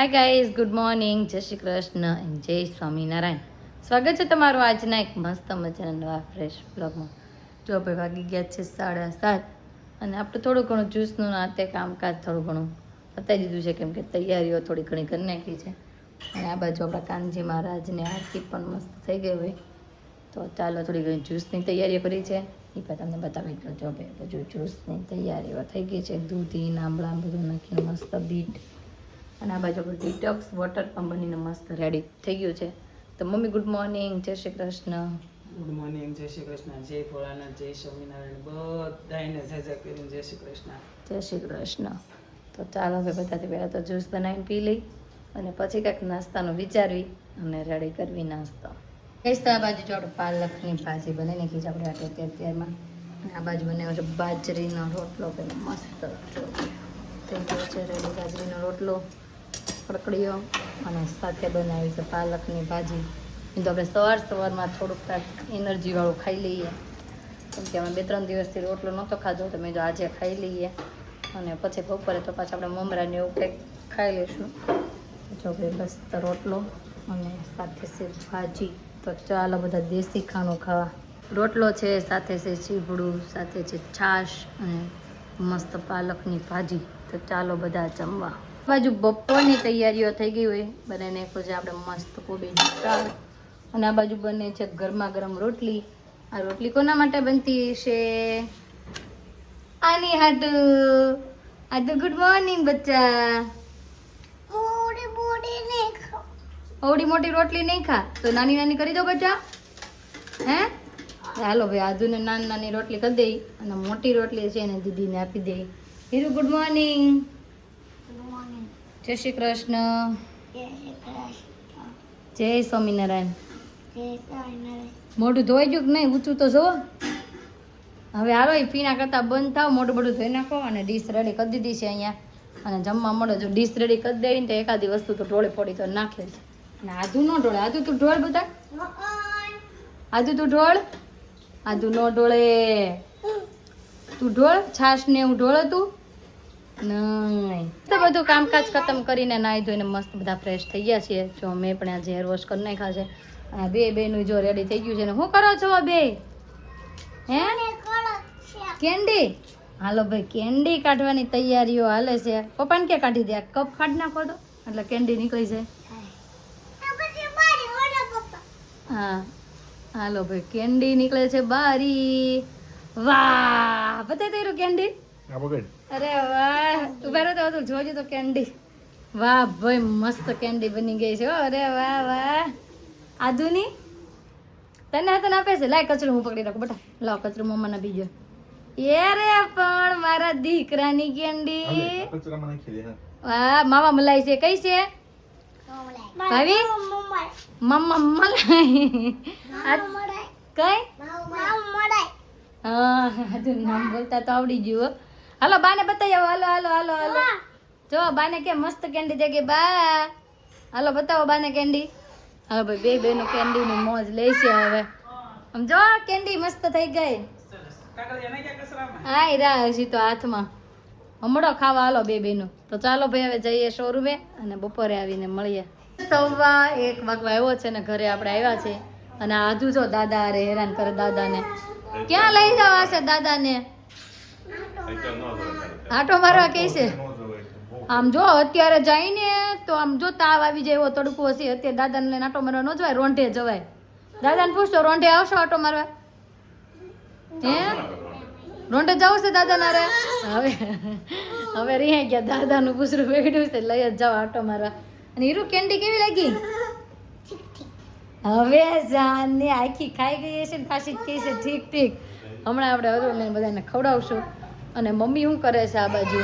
Hi guys, good morning, જય Shri Krishna and જય સ્વામિનારાયણ. સ્વાગત છે તમારું આજના એક મસ્ત મજાના નવા ફ્રેશ બ્લોગમાં. જો આપણે વાગી ગયા છે 7:30 અને આપણે થોડું ઘણું જ્યુસનું નાતે કામકાજ થોડું ઘણું પતાવી દીધું છે, કેમ કે તૈયારીઓ થોડી ઘણી કરી નાખી છે. અને આ બાજુ આપણા કાનજી મહારાજને આરતી પણ મસ્ત થઈ ગઈ હોય, તો ચાલો થોડી ઘણી જ્યુસની તૈયારીઓ કરી છે, એ પણ તમને બતાવી દો. જો ભાઈ બધું જ્યુસની તૈયારીઓ થઈ ગઈ છે, દૂધી આંબળા બધું નાખીને મસ્ત બીટ, અને આ બાજુ ડિટોક્સ વોટર પણ બનીને મસ્ત રેડી થઈ ગયું છે. તો મમ્મી ગુડ મોર્નિંગ, જય શ્રી કૃષ્ણ. ગુડ મોર્નિંગ, જય શ્રી કૃષ્ણ, જય ભોળાનાથ, જય સ્વામિનારાયણ, બધાને જય કરીને જય શ્રી કૃષ્ણ. જય શ્રી કૃષ્ણ. તો ચાલો હવે બધાથી પહેલાં તો જ્યુસ બનાવીને પી લઈ અને પછી કંઈક નાસ્તાનું વિચારવી અને રેડી કરવી નાસ્તો. કહીશ તો આ બાજુ જો આપણે પાલકની ભાજી બનાવી નાખી છે આપણે અત્યારમાં, અને આ બાજુ બનાવ્યો છે બાજરીનો રોટલો, પેલો મસ્ત થઈ ગયો છે રેડી બાજરીનો રોટલો, કડકડીઓ, અને સાથે બનાવી છે પાલકની ભાજી. એ તો આપણે સવારમાં થોડુંક એનર્જીવાળું ખાઈ લઈએ, કેમ કે અમે 2-3 દિવસથી રોટલો નહોતો ખાધો, તો મેં તો આજે ખાઈ લઈએ અને પછી બપોરે તો પાછા આપણે મમરાને એવું કંઈક ખાઈ લઈશું. જો આપણે બસ રોટલો અને સાથે છે ભાજી. તો ચાલો બધા દેશી ખાણું ખાવા. રોટલો છે, સાથે છે ચીવડું, સાથે છે છાશ અને મસ્ત પાલકની ભાજી. તો ચાલો બધા જમવા. બાજુ બપોરની તૈયારીઓ થઈ ગઈ હોય, બધાને ખોજે આપણે મસ્ત કોબીનું શાક, અને આ બાજુ બને છે ગરમા ગરમ રોટલી. આ રોટલી કોના માટે બનતી છે? આની હાટુ. આદુ ગુડ મોર્નિંગ બચ્ચા. ઓડી મોટી રોટલી નહીં ખા તો નાની નાની કરી દો બચ્ચા. હે હાલો ભાઈ, આદુને નાની નાની રોટલી કરી દઈ અને મોટી રોટલી છે એને દીદીને આપી દઈ. Hiru good morning. જય શ્રી કૃષ્ણ. જય સ્વામિનારાયણ. મોઢું ધોઈ ગયું કે નહીં? ઊંચું તો જુઓ. હવે હાલો એ પીણા કરતાં બંધ થાવ, મોઢું બધું ધોઈ નાખો અને ડીશ રેડી કરી દીધી છે અહીંયા. અને જમવા મળે, જો ડીશ રેડી કરી દઈને તો એકાદી વસ્તુ તો ઢોળે પડી તો નાખે છે. અને આદુ ન ઢોળે. આદુ તું ઢોળ બધા. આદુ તું ઢોળ. આદુ ન ઢોળે. તું ઢોળ. છાશ ને એવું ઢોળે તું નહીં. તો બધું કામકાજ ખતમ કરીને નાહી ધોઈને મસ્ત બધા ફ્રેશ થઈ ગયા છીએ. જો મેં પણ આજે હેર વોશ કરી નાખ્યા છે. આ બેનું જો રેડી થઈ ગયું છે. ને શું કરો છો બે? હે કેન્ડી? હાલો ભાઈ, કેન્ડી કાઢવાની તૈયારીઓ હાલે છે. પપ્પાને ક્યાં કાઢી દે? કપ કાઢી નાખો તો એટલે કેન્ડી નીકળી જાય. હા હાલો ભાઈ, કેન્ડી નીકળે છે બારી. વાહ, બતાવી દઈ કેન્ડી. અરે વાહ, ઉભા રહો તો જોજો તો કેન્ડી. વાહ ભાઈ, મસ્ત કેન્ડી બની ગઈ છે. અરે વાહ વાહ. આદુની તને હાથે આપે છે. લાય કચરું હું પકડી રાખું બેટા. લાવ કચરું મમ્માને બીજો. એ રે પણ મારા દીકરાની કેન્ડી. વાહ, માવા મલાઈ છે. કઈ છે ભાવી? મમ્મા મલાઈ. કઈ? હા, નામ બોલતા તો આવડી ગયું. હાલો બાને બતાવી આવો. હાલો હાલો હાલો હાલો. જો બાને કે મસ્ત કેન્ડી દે કે બા. હાલો બતાવો બાને કેન્ડી. હા ભાઈ, બેનો કેન્ડીની મોજ લે છે હવે. આમ જો કેન્ડી મસ્ત થઈ ગઈ. હા રા હજી તો હાથમાં. હમણાં ખાવા હાલો બેનું. તો ચાલો ભાઈ હવે જઈએ શોરૂમે અને બપોરે આવીને મળીએ. 1:15 વાગવા આવ્યો છે ને ઘરે આપણે આવ્યા છે. અને આધુ જો દાદા અરે હેરાન કરે દાદાને. ક્યાં લઈ જવા છે દાદાને? આટો મારવા કે છે. આમ જો અત્યારે જઈને તો આમ જો તાવ આવી જાય એવો તડકો હશે. અત્યારે દાદાને લઈને આટો મારવા ન જવાય, રોંઢે જવાય. દાદાને પૂછતો રોંઢે આવશો આટો મારવા? હે રોંઢે જવું છે દાદાના રે? હવે રિહાઈ ગયા. દાદાનું પૂછડું વેગડ્યું છે, લઈ જ જાવ આટો મારવા. અને હીરુ કેન્ડી કેવી લાગી? હવે જાને આખી ખાઈ ગઈ છે ને પાછી જ કહે છે ઠીક ઠીક. હમણાં આપણે હરોળ લઈને બધાને ખવડાવશું. અને મમ્મી શું કરે છે આ બાજુ?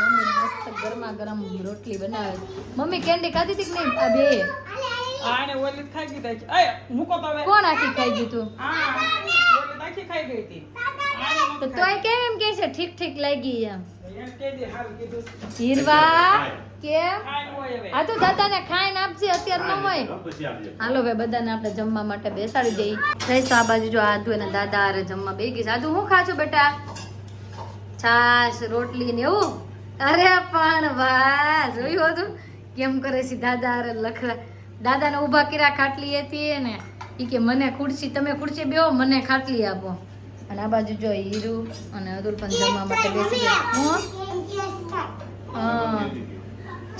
મમ્મી મસ્ત ગરમા ગરમ રોટલી બનાવે. મમ્મી કેન્ડી ખાધી હતી કે નહીં? આ બે આને ઓલી ખાઈ ગઈ હતી. આય મૂકો તો હવે. કોણ આખી ખાઈ ગયું તું? હા, ઓલી આખી ખાઈ ગઈ હતી. તો તોય કેમ એમ કહે છે ઠીક ઠીક લાગી એમ? એમ કે દે હાલ કીધું. હીરવા કેમ? ખાઈ હોય હવે. આ તો દાદાને ખાઈને આપજે, અત્યારે ન હોય. હાલો ભાઈ, બધાને આપણે જમવા માટે બેસાડી દઈએ. જઈશ તો આ બાજુ જો આદુ અને દાદા અરે જમવા બે ગઈ. આદુ શું ખાજો બેટા? છાશ રોટલી ને એવું? અરે પણ વાહ, જોયું હતું કેમ કરે છે દાદા અરે લખરા દાદાને ઊભા કર્યા ખાટલી હતી ને ઈ કે મને ખુરશી તમે ખુરશી બેહો મને ખાટલી આપો અને આ બાજુ જો હીરુ અને અતુલ પણ જમવા માટે બેસી ગયા હા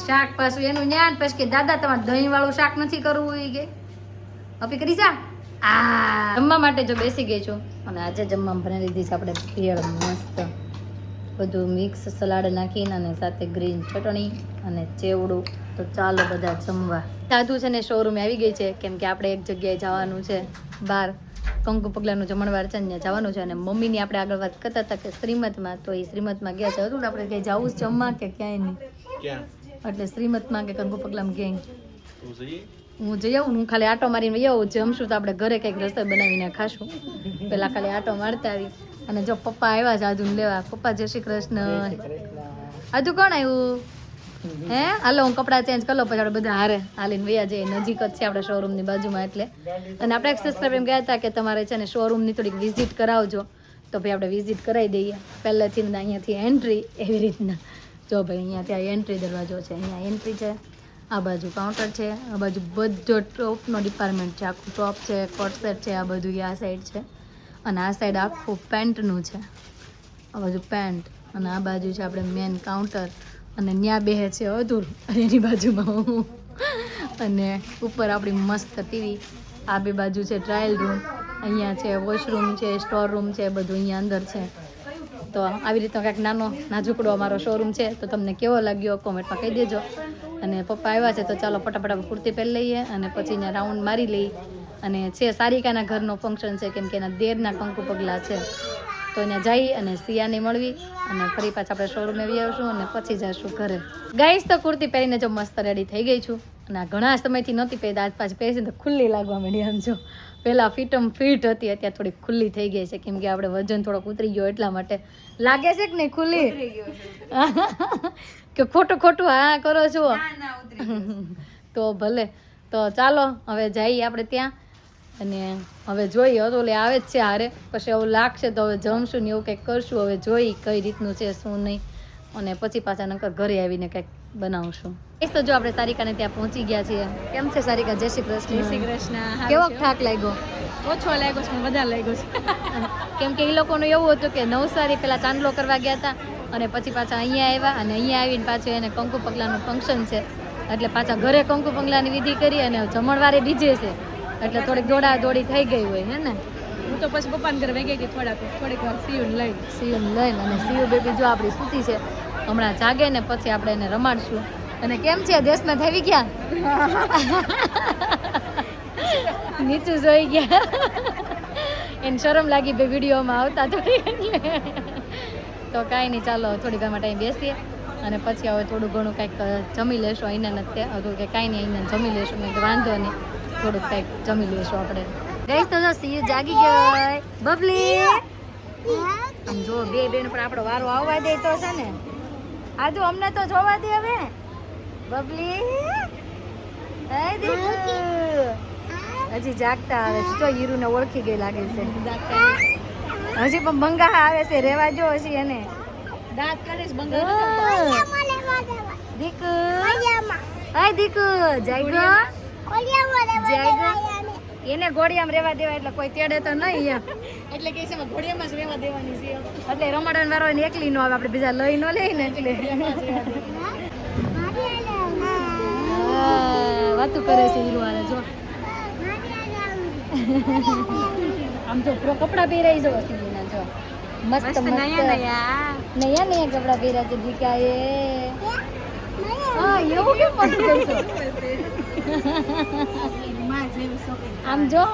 શાક પાછું એનું જ્ઞાન પછી કે દાદા તમારે દહીં વાળું શાક નથી કરવું ઈ કે અપી કરી જા આ જમવા માટે જો બેસી ગઈ છું અને આજે જમવામાં બનાવી લીધી છે આપણે ભેળ મસ્ત બધું મિક્સ સલાડ નાખીને અને સાથે ગ્રીન ચટણી અને ચેવડું તો ચાલો બધા જમવા સાધુ છે ને શોરૂમે આવી ગઈ છે કેમ કે આપણે એક જગ્યાએ જવાનું છે બહાર કંકુ પગલાનું જમણવાર છે ને ત્યાં જવાનું છે અને મમ્મીની આપણે આગળ વાત કરતા હતા કે શ્રીમતમાં તો એ શ્રીમતમાં ગયા છે હતું આપણે ક્યાંય જવું છે જમવા કે ક્યાંય નહીં એટલે શ્રીમતમાં કે કંકુ પગલામાં ક્યાંય હું જઈ આવું હું ખાલી આટો મારીને વહી આવું જમશું તો આપણે ઘરે કંઈક રસ્તો બનાવીને ખાશું પેલા ખાલી આટો મારતા આવી અને જો પપ્પા આવ્યા છે આદુને લેવા પપ્પા જય શ્રી કૃષ્ણ આદુ કોણ આવ્યું હે હાલો હું કપડાં ચેન્જ કરી લો પછી આપણે બધા હારે હાલીને વયા જઈએ નજીક જ છે આપણે શોરૂમની બાજુમાં એટલે અને આપણે એક સબસ્ક્રાઈબર એમ ગયા હતા કે તમારે છે ને શોરૂમની થોડીક વિઝિટ કરાવજો તો ભાઈ આપણે વિઝિટ કરાવી દઈએ પહેલેથી અહીંયાથી એન્ટ્રી એવી રીતના જો ભાઈ અહીંયાથી આ એન્ટ્રી દરવાજો છે અહીંયા એન્ટ્રી છે આ બાજુ કાઉન્ટર છે આ બાજુ બધો ટોપનો ડિપાર્ટમેન્ટ છે આખું ટોપ છે કોટ સેટ છે આ બધું આ સાઈડ છે અને આ સાઈડ આખું પેન્ટનું છે આ બાજુ પેન્ટ અને આ બાજુ છે આપણે મેન કાઉન્ટર અને ત્યાં બેહે છે અધૂર અને એની બાજુમાં હું અને ઉપર આપણી મસ્ત ટીવી આ બે બાજુ છે ટ્રાયલ રૂમ અહીંયા છે વોશરૂમ છે સ્ટોર રૂમ છે બધું અહીંયા અંદર છે તો આવી રીતનો કંઈક નાનો નાજુકડો અમારો શોરૂમ છે તો તમને કેવો લાગ્યો કોમેન્ટમાં કહી દેજો અને પપ્પા આવ્યા છે તો ચાલો ફટાફટ કુર્તી પહેરી લઈએ અને પછી અહીંયા રાઉન્ડ મારી લઈએ અને છે સારિકાના ઘરનો ફંક્શન છે કેમ કે એના દેરના કંકુ પગલા છે તો અહીંયા જઈ અને સિયાને મળવી અને ફરી પાછા આપણે શોરૂમે આવી આવશું અને પછી જઈશું ઘરે ગાઈસ તો કુર્તી પહેરીને જો મસ્ત રેડી થઈ ગઈ છું અને આ ઘણા સમયથી નહોતી પહેરી આજ પાછી પહેરી તો ખુલ્લી લાગવા માંડી આમ જો પહેલાં ફિટ હતી અત્યારે થોડી ખુલ્લી થઈ ગઈ છે કેમ કે આપણે વજન થોડોક ઉતરી ગયો એટલા માટે લાગે છે કે નહીં ખુલ્લી કે ખોટું હા કરો છો તો ભલે તો ચાલો હવે જઈએ આપણે ત્યાં અને હવે જોઈએ તો લે આવે જ છે હારે પછી એવું લાગશે તો હવે જમશું ને એવું કંઈક કરશું હવે જોઈ કઈ રીતનું છે શું નહીં અને પછી પાછા નકર ઘરે આવીને કંઈક બનાવશું એ તો જો આપણે સારિકાને ત્યાં પહોંચી ગયા છીએ કેમ છે સારિકા જય શ્રી કૃષ્ણ જય શ્રી કૃષ્ણ કેવો થાક લાગ્યો ઓછો લાગ્યો છે વધારે લાગ્યો છે કેમ કે એ લોકોનું એવું હતું કે નવસારી પેલા ચાંદલો કરવા ગયા હતા અને પછી પાછા અહીંયા આવ્યા અને અહીંયા આવીને પાછું એને કંકુ પગલાનું ફંક્શન છે એટલે પાછા ઘરે કંકુ પગલાની વિધિ કરી અને જમણવારે ડીજે છે એટલે થોડીક દોડા દોડી થઈ ગઈ હોય હે ને હું તો પછી પપ્પાને ઘરે વહી ગઈ હતી થોડીક વાર સીયુને લઈને અને સીયુ બેબી જો આપણી સૂતી છે હમણાં જાગે ને પછી આપણે એને રમાડશું અને કેમ છે દેશમાં થઈ ગયા નીચું જોઈ ગયા એને શરમ લાગી ભાઈ વિડીયોમાં આવતા થોડી તો કાંઈ નહીં ચાલો થોડી વાર માટે અહીં બેસીએ અને પછી હવે થોડું ઘણું કંઈક જમી લેશું અહીંને નથી હતું કે કાંઈ નહીં અહીંને જમી લેશું મેં કે વાંધો નહીં થોડુંક કંઈક જમી લઈશું આપણે ગઈ તો સીયુ જાગી ગઈ બબલી આમ જો બે બેન પણ આપણો વારો આવવા દે તો છે ને આજુ અમને તો જોવા દે હવે બબલી હજી જાગતા આવે છે જો હીરુને ઓળખી ગઈ લાગે છે હજી પણ બંગા આવે છે રેવા જો હજી એને દાંત કાઢીશ બંગા દીકુ હાય દીકુ જાયગો એને ઘોડિયામાં રેવા દેવા એટલે કોઈ તેડે તો નહીં એમ એટલે કે છે ઘોડિયામાં જ રહેવા દેવાની છે એટલે રમાડન વાળો એને એકલી નો આવે આપણે બીજા લઈ નો લઈ ને એટલે વાતું કરે છે હીરો વાળા જો આમ જો પૂરો કપડા પહેરાઈ જો સીના જો મસ્ત નયા નયા કપડા પહેર્યા છે દીકા એ હા એવું કેમ પટું કરશો આમ જો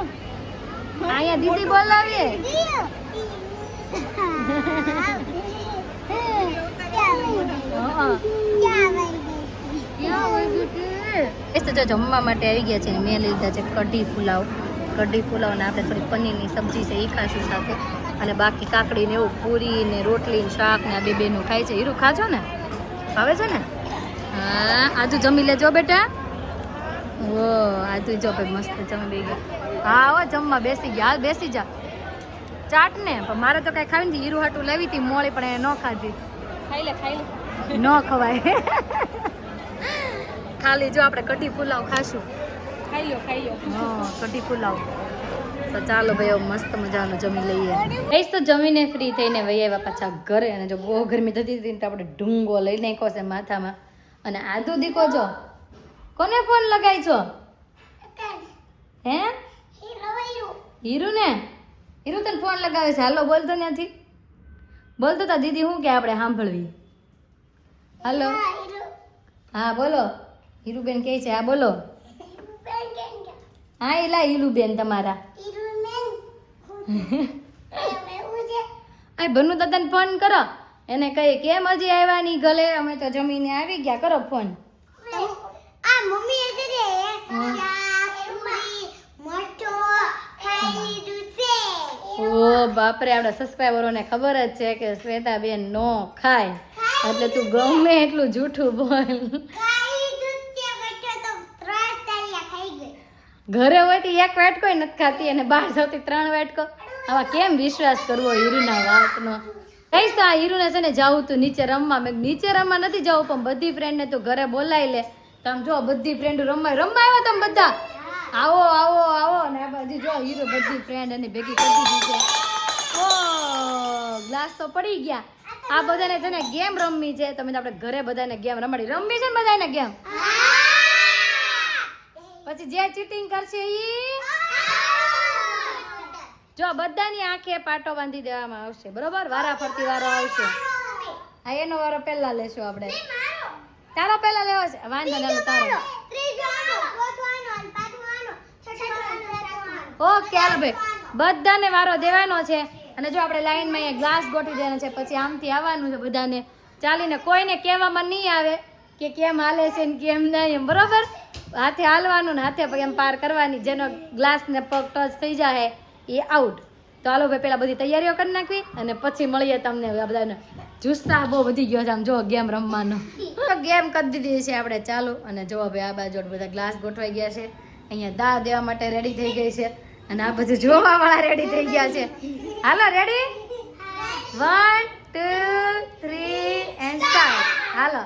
અહીંયા દીદી બોલાવીએ તો જો જમવા માટે આવી ગયા છે મેં લીધા છે કઢી પુલાવ ને આપણે થોડી પનીરની સબ્જી છે એ ખાશું સાથે અને બાકી કાકડી ને એવું પૂરી ને રોટલી ને શાક ને આ બે બેનું ખાય છે હીરું ખાજો ને ભાવે છે ને હા આજુ જમી લેજો બેટા ઓ આજુ જો ભાઈ મસ્ત જમી બે ગયા હા હો જમવા બેસી ગયા હાલ બેસી જા ચાટ ને પણ મારે તો કાંઈ ખાવી નથી હીરું હાટું લેવી હતી મોળી પણ એને ન ખાધી ખાઈ લે ન ખવાય ખાલી જો આપણે કઢી પુલાવ ખાશું. ખાઈ લો હા, કઢી પુલાવ. તો ચાલો ભાઈ હવે મસ્ત મજાનું જમી લઈએ. ગઈશ તો જમીને ફ્રી થઈને વહી આવ્યા પાછા ઘરે. અને જો બહુ ગરમી થતી હતી ને તો આપણે ઢૂંગો લઈ નાખ્યો છે માથામાં. અને આદુ દીકો જો કોને ફોન લગાવી છો? હે હીરુ ને? હીરુ તને ફોન લગાવે છે. હાલો બોલતો નથી. બોલતો તા દીદી હું કે આપણે સાંભળવી. હાલો હા બોલો. હીરુબેન કહે છે. હા બોલો. હા એલા હીરુબેન તમારા. આ ભનુ દાદાને ફોન કરો. એને કહી કેમ હજી આવ્યા નહીં ગલે? અમે તો જમીને આવી ગયા. કરો ફોન. ઓ બાપરે, આપણા સબસ્ક્રાઈબરોને ખબર જ છે કે શ્વેતાબેન નો ખાય, એટલે તું ગમે એટલું જૂઠું બોલ. ઘરે હોય તો એક વાટકો નથી ખાતી અને બહાર જતી 3 વાટકો. આવા કેમ વિશ્વાસ કરવો હીરુના વાતનો? કહીશ તો આ હીરુને છે ને જાવું તું નીચે રમવા. મેં નીચે રમવા નથી જવું, પણ બધી ફ્રેન્ડને તું ઘરે બોલાવી લે. તમે જો બધી ફ્રેન્ડ રમવા આવ્યા તમે બધા. આવો આવો આવો ને આ બાજુ જો હીરો બધી ફ્રેન્ડ અને ભેગી કરી દીધી છે. ઓ ગ્લાસ તો પડી ગયા. આ બધાને છે ને ગેમ રમવી છે. તમે તો આપણે ઘરે બધાને ગેમ રમાડી રમવી છે ને બધાને ગેમ. પછી જે ચીટિંગ કરશે ઈ જો બધાની આંખે પાટો બાંધી દેવામાં આવશે. બરોબર? વારા ફરતી વારો આવશે. હા એનો વારો પહેલા લેશું આપણે. તારો પહેલા લેવો છે? વાંધો નહીં તારો. ઓકે હાલો ભાઈ, બધાને વારો દેવાનો છે. અને જો આપણે લાઈનમાં અહીંયા ગ્લાસ ગોઠવી દેવાનો છે. પછી આમથી આવવાનું છે બધાને ચાલીને. કોઈને કહેવામાં નહીં આવે કે કેમ હાલે છે ને કેમ નહીં એમ. બરોબર? હાથે હાલવાનું ને હાથે એમ પાર કરવાની. જેનો ગ્લાસ ને પગ ટચ થઈ જાય એ આઉટ. તો હાલો ભાઈ પેલા બધી તૈયારીઓ કરી નાખવી અને પછી મળીએ તમને. બધાને જુસ્સા બહુ વધી ગયો છે આમ જો ગેમ રમવાનો. ગેમ કરી દીધી છે આપણે ચાલુ. અને જો ભાઈ આ બાજુ બધા ગ્લાસ ગોઠવાઈ ગયા છે. અહીંયા દા દેવા માટે રેડી થઈ ગઈ છે. અને આ બધું જોવા વાળા રેડી થઈ ગયા છે. હાલો રેડી? 1 2 3 and start. હાલો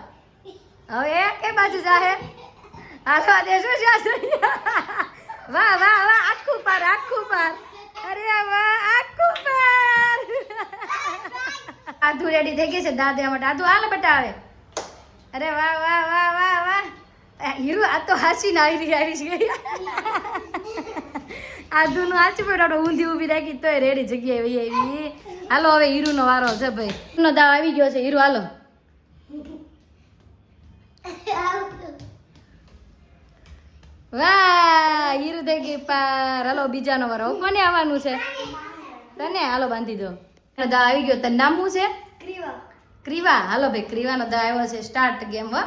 હવે એ બાજુ જાહે. હાલો દેશો છે. વાહ વાહ વાહ, આખું પાર આખું પાર. અરે વાહ આખું પાર. આધુ રેડી થઈ ગઈ છે દા દેવા માટે. આધુ હાલ બેટા આવે. અરે વાહ વાહ વાહ વાહ વાહ. હીરો આ તો હાસી ના આવી ગઈ. આધુનું હાચું પડે ઊંધી ઊભી રાખી તોય રેડી જગ્યાએ વહી આવી. હાલો હવે હીરુનો વારો છે ભાઈ. હીરુનો દાવ આવી ગયો છે. હીરો હાલો. વાહ હીરો થઈ ગઈ પાર. હાલો બીજાનો વારો. કોને આવવાનું છે? તને. હાલો બાંધી દો. દાવ આવી ગયો. તને નામ શું છે? ક્રીવા. હાલો ભાઈ ક્રીવાનો દાવ આવ્યો છે. Start game. હો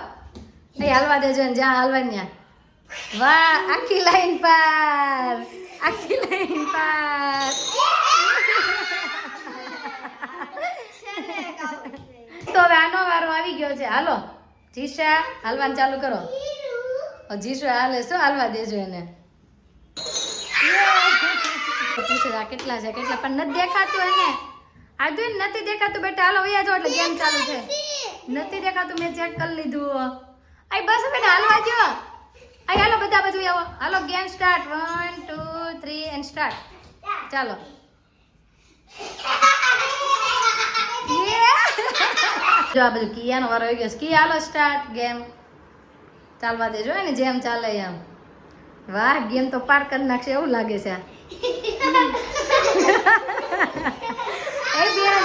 અહીં હાલવા દેજો ને જ્યાં હાલવા ત્યાં. વાહ આખી લાઈન પાર. આખી લાઈન પાર. તો હવે આનો વારો આવી ગયો છે. હાલો જીશા હાલવાનું ચાલુ કરો. જીશા હાલે શું હાલવા દેજો એને. પૂછે આ કેટલા છે કેટલા, પણ નથી દેખાતું એને. આદુ નથી દેખાતું બેટા. હાલો વયા જો એટલે ગેમ ચાલુ છે. નથી દેખાતું, મેં ચેક કરી લીધું. આઈ બસ બેટા હાલવા જો. આઈ હાલો બધા બાજુ આવો. હાલો ગેમ સ્ટાર્ટ. 1 2 3 and start. ચાલો. જો આ બધું કિયાનો વારો આવી ગયો. કિયા હાલો સ્ટાર્ટ ગેમ. ચાલવા દેજો ને જેમ ચાલે એમ. વાહ ગેમ તો પાર કરી નાખશે એવું લાગે છે. એ બેન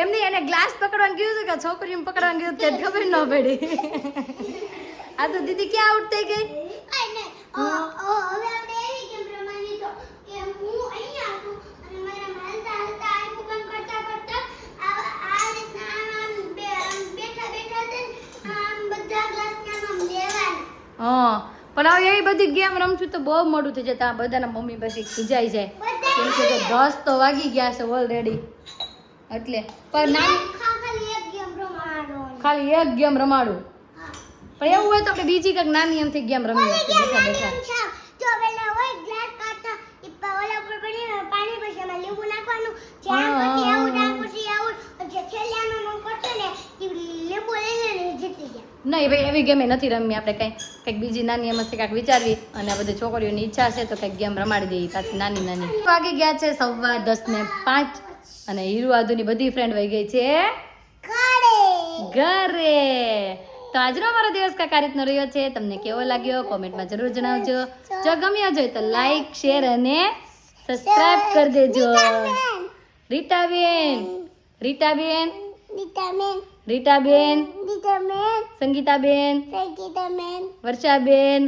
એમ નહીં, એને ગ્લાસ પકડવાનું કીધું હતું કે છોકરીને પકડવાનું કીધું તે ખબર ન પડી. આ તો દીદી ક્યાં આઉટ થઈ ગઈ? હા પણ હવે એવી બધી ગેમ રમશું તો બહુ મોડું થઈ જાય. ત્યાં બધાના મમ્મી પછી ખીજાઈ જાય કેમ કે 10 તો વાગી ગયા છે ઓલરેડી. એટલે પણ ખાલી એક ગેમ રમાડું. પણ એવું હોય તો આપણે બીજી કંઈક નાની એમથી ગેમ રમી બેઠા બેઠા. નહીં ભાઈ એવી ગેમ નથી રમવી આપણે કંઈક બીજી નાની મસ્તી કાંઈક વિચારવી અને આ બધી છોકરીઓની ઈચ્છા છે તો કંઈક ગેમ રમાડી દઈએ પાછી નાની નાની વાગી ગયા છે 10:15 અને હીરુ આદુની બધી ફ્રેન્ડ વહી ગઈ છે ઘરે. તો આજનો અમારો દિવસ કાંઈક આ રીતનો રહ્યો છે. તમને કેવો લાગ્યો કોમેન્ટમાં જરૂર જણાવજો. જો ગમ્યો હોય તો લાઈક શેર અને સબસ્ક્રાઇબ કરી દેજો. રીટાબેન સંગીતાબેન વર્ષાબેન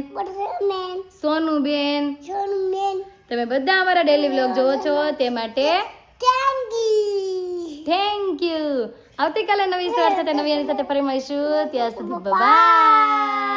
સોનુબેન તમે બધા અમારા ડેલી વ્લોગ જોવો છો તે માટે થેન્ક યુ. આવતીકાલે નવી સવાર સાથે નવી સાથે ફરી મળીશું. ત્યાં સુધી બાય.